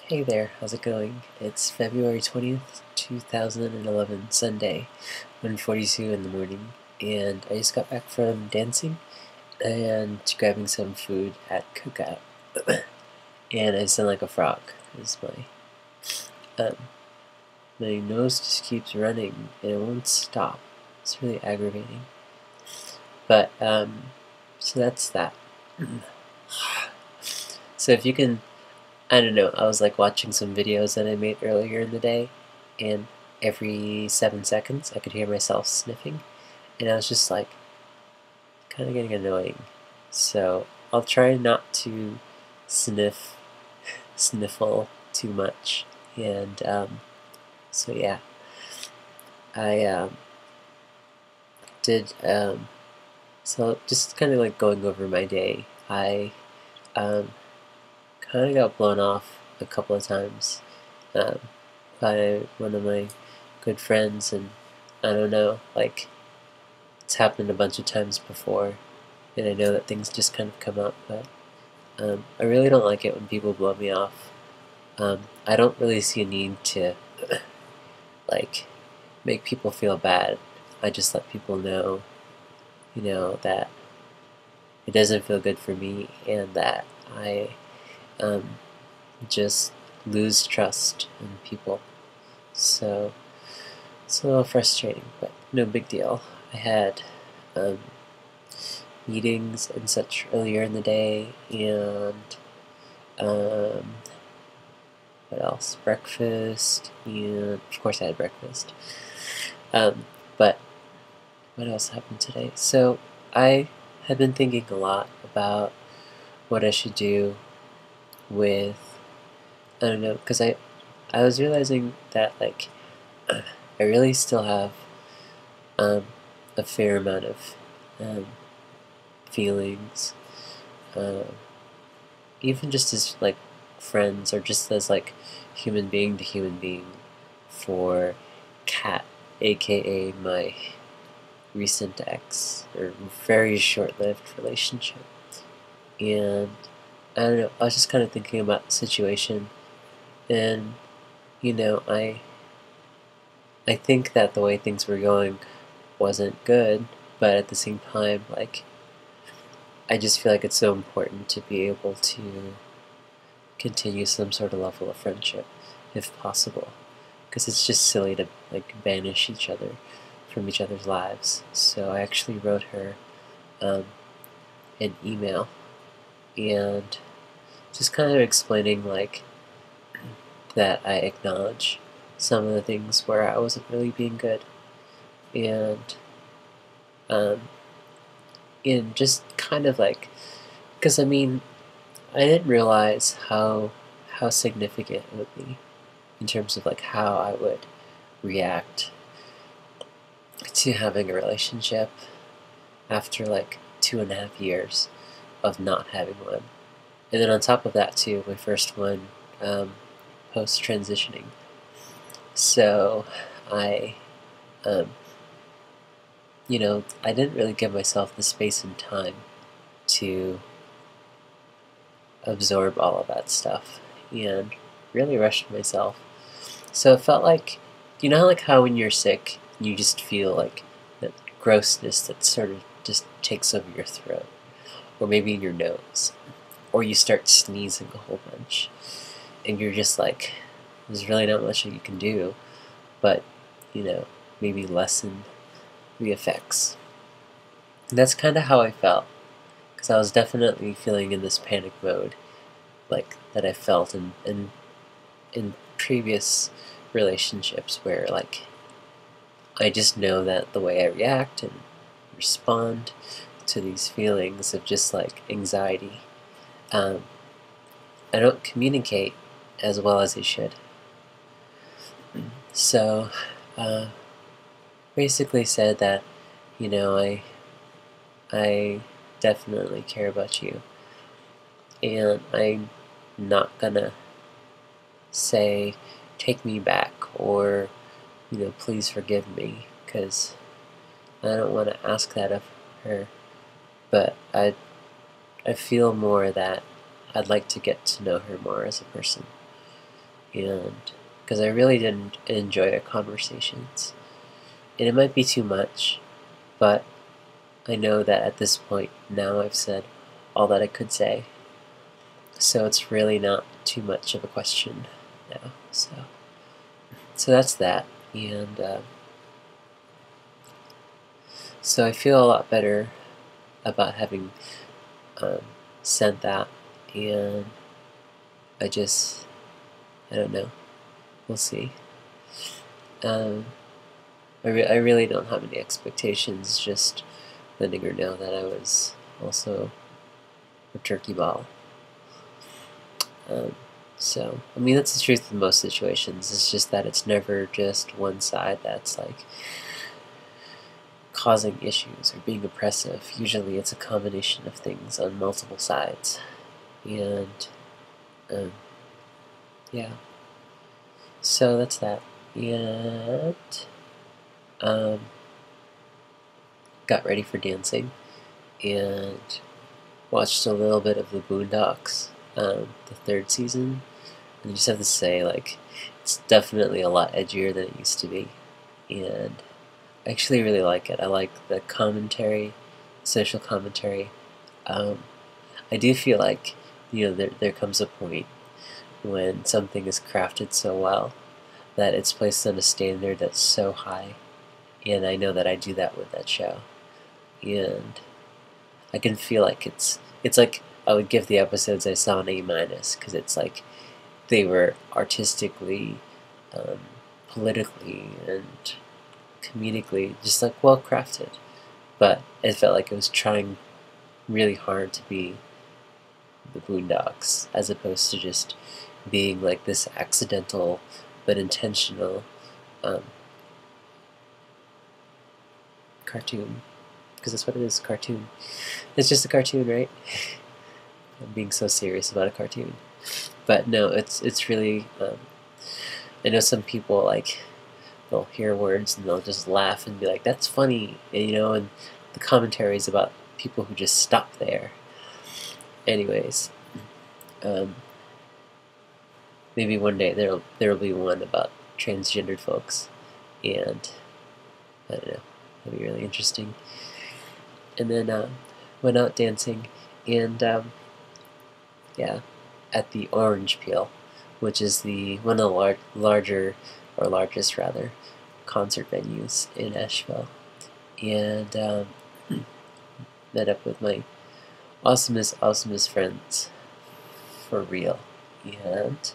Hey there, how's it going? It's February 20th, 2011, Sunday, 1:42 in the morning, and I just got back from dancing and grabbing some food at Cookout. And I sound like a frog, because um, my nose just keeps running and it won't stop. It's really aggravating. But, so that's that. So if you can, I don't know, I was like watching some videos that I made earlier in the day, and every 7 seconds I could hear myself sniffing, and I was just like, kind of getting annoying. So I'll try not to sniffle too much, and so yeah, I did, so just kind of like going over my day, I um, kind of got blown off a couple of times um, by one of my good friends, and I don't know, like, it's happened a bunch of times before, and I know that things just kind of come up, but I really don't like it when people blow me off. I don't really see a need to, like, make people feel bad. I just let people know, that it doesn't feel good for me, and that I um, just lose trust in people. So it's a little frustrating, but no big deal. I had um, meetings and such earlier in the day, and um, what else? Breakfast, and of course I had breakfast. But what else happened today? So I had been thinking a lot about what I should do with, I don't know, because I was realizing that, like, I really still have um, a fair amount of um, feelings, uh, even just as like friends or just as like human being to human being, for Kat, aka my recent ex, or very short-lived relationship. And I don't know, I was just kind of thinking about the situation, and I think that the way things were going wasn't good, but at the same time, like, I just feel like it's so important to be able to continue some sort of level of friendship, if possible, because it's just silly to like banish each other from each other's lives. So I actually wrote her um, an email and just kind of explaining, like, that I acknowledge some of the things where I wasn't really being good, and um, and just kind of like, because I mean, I didn't realize how significant it would be in terms of like how I would react to having a relationship after like 2.5 years of not having one. And then on top of that too, my first one post transitioning. So I, um, I didn't really give myself the space and time to absorb all of that stuff, and really rushed myself. So it felt like, like how when you're sick, you just feel like that grossness that sort of just takes over your throat, or maybe in your nose, or you start sneezing a whole bunch, and you're just like, there's really not much that you can do, but, maybe lessen the effects. And that's kind of how I felt, because I was definitely feeling in this panic mode, like, that I felt in previous relationships, where, like, I just know that the way I react and respond to these feelings of just like anxiety, um, I don't communicate as well as I should. So basically said that, I definitely care about you, and I'm not gonna say take me back, or please forgive me, because I don't want to ask that of her, but I feel more that I'd like to get to know her more as a person. and because I really didn't enjoy our conversations. And it might be too much, but I know that at this point now I've said all that I could say, so it's really not too much of a question now. So that's that, and so I feel a lot better about having said that, and I don't know. We'll see. I really don't have any expectations, just letting her know that I was also a turkey ball. So, I mean, that's the truth in most situations. It's just that it's never just one side that's like causing issues or being oppressive. Usually it's a combination of things on multiple sides. And, yeah. So that's that. And, got ready for dancing and watched a little bit of the Boondocks, the third season. And I just have to say, like, it's definitely a lot edgier than it used to be. And I actually really like it. I like the commentary, social commentary. I do feel like, there comes a point when something is crafted so well that it's placed on a standard that's so high. And I know that I do that with that show. And I can feel like it's like I would give the episodes I saw an A-, because it's like they were artistically, politically, and comedically just like well crafted. But it felt like it was trying really hard to be the Boondocks, as opposed to just being like this accidental but intentional cartoon. Because that's what it is, cartoon. It's just a cartoon, right? I'm being so serious about a cartoon. But no, it's really, I know some people, like, they'll hear words and they'll just laugh and be like, that's funny, and the commentary is about people who just stop there. Anyways, maybe one day there'll be one about transgendered folks, and I don't know, that'll be really interesting. And then went out dancing, and yeah, at the Orange Peel, which is one of the largest rather, concert venues in Asheville, and met up with my awesomest friends for real, and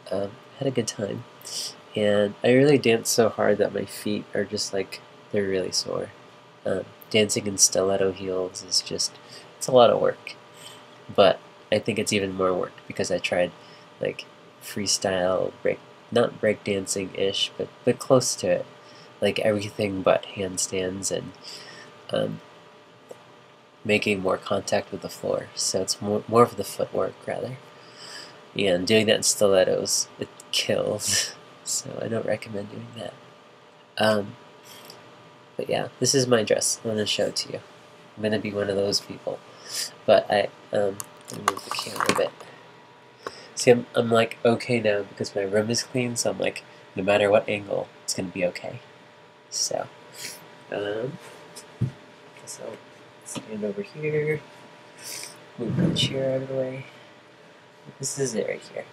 had a good time. And I really danced so hard that my feet are just like, they're really sore. Dancing in stiletto heels is it's a lot of work. But I think it's even more work because I tried like freestyle not breakdancing-ish, but close to it. Like everything but handstands and making more contact with the floor. So it's more of the footwork rather. And doing that in stilettos, it kills. So I don't recommend doing that. But yeah, this is my dress. I'm going to show it to you. I'm going to be one of those people. But let me move the camera a bit. See, I'm like okay now because my room is clean, so I'm like, no matter what angle, it's going to be okay. So, I'll stand over here, move my chair out of the way. This is it right here.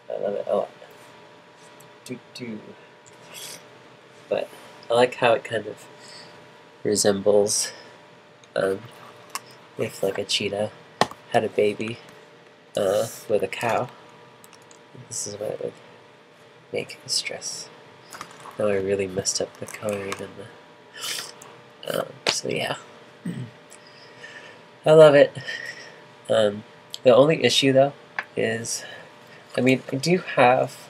I love it a lot. But I like how it kind of resembles if like a cheetah had a baby with a cow. This is what it would make this dress. Now I really messed up the coloring and so yeah. I love it. The only issue though is, I mean, I do have,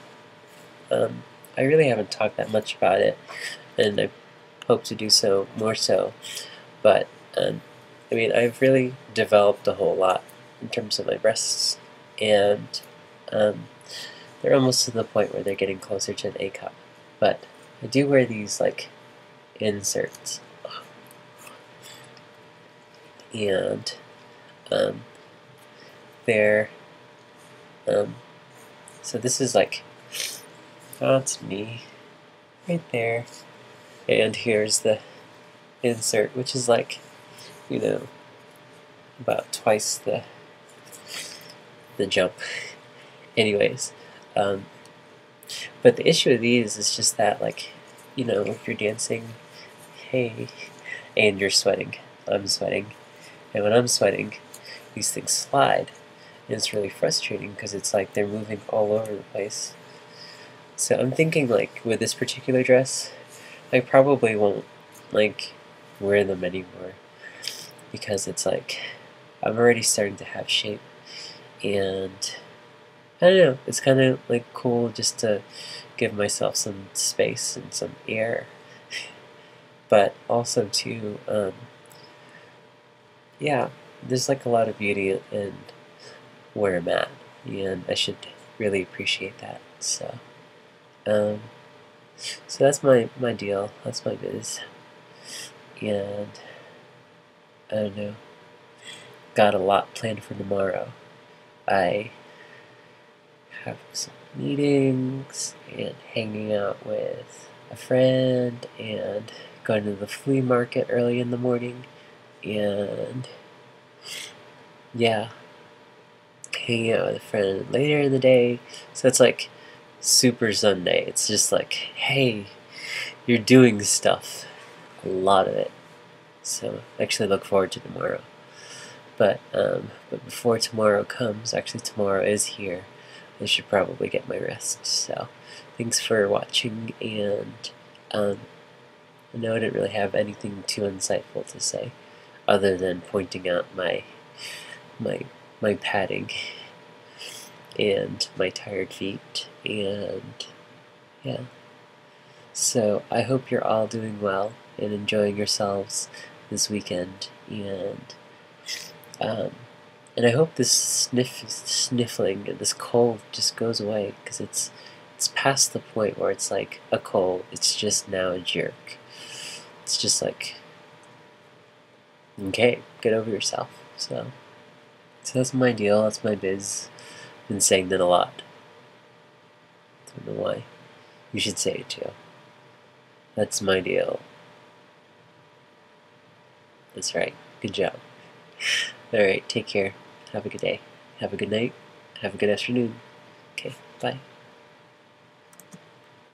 I really haven't talked that much about it, and I hope to do so more so, but I mean, I've really developed a whole lot in terms of my breasts, and they're almost to the point where they're getting closer to an A cup, but I do wear these like inserts, and they're So this is like, that's me, right there. And here's the insert, which is like, you know, about twice the jump. Anyways, but the issue with these is just that, like, you know, if you're dancing, hey, and you're sweating, I'm sweating, and when I'm sweating, these things slide, and it's really frustrating because it's like they're moving all over the place. So I'm thinking, like, with this particular dress, I probably won't, like, wear them anymore, because it's like, I'm already starting to have shape, and I don't know, it's kind of like cool just to give myself some space and some air, but also too, yeah, there's like a lot of beauty in where I'm at, and I should really appreciate that. So, um, so that's my deal. That's my biz, and I don't know. Got a lot planned for tomorrow. I have some meetings and hanging out with a friend and going to the flea market early in the morning, and yeah, hanging out with a friend later in the day. So it's like Super Sunday. It's just like, hey, you're doing stuff, a lot of it. So I actually look forward to tomorrow. But before tomorrow comes, actually tomorrow is here, I should probably get my rest. So thanks for watching, and I know I didn't really have anything too insightful to say, other than pointing out my my padding and my tired feet, and yeah. So I hope you're all doing well and enjoying yourselves this weekend, um, and I hope this sniffling and this cold just goes away, because it's past the point where it's like a cold. It's just now a jerk. It's just like, okay, get over yourself. So that's my deal. That's my biz. Been saying that a lot. Don't know why. You should say it too. That's my deal. That's right. Good job. Alright, take care. Have a good day. Have a good night. Have a good afternoon. Okay, bye.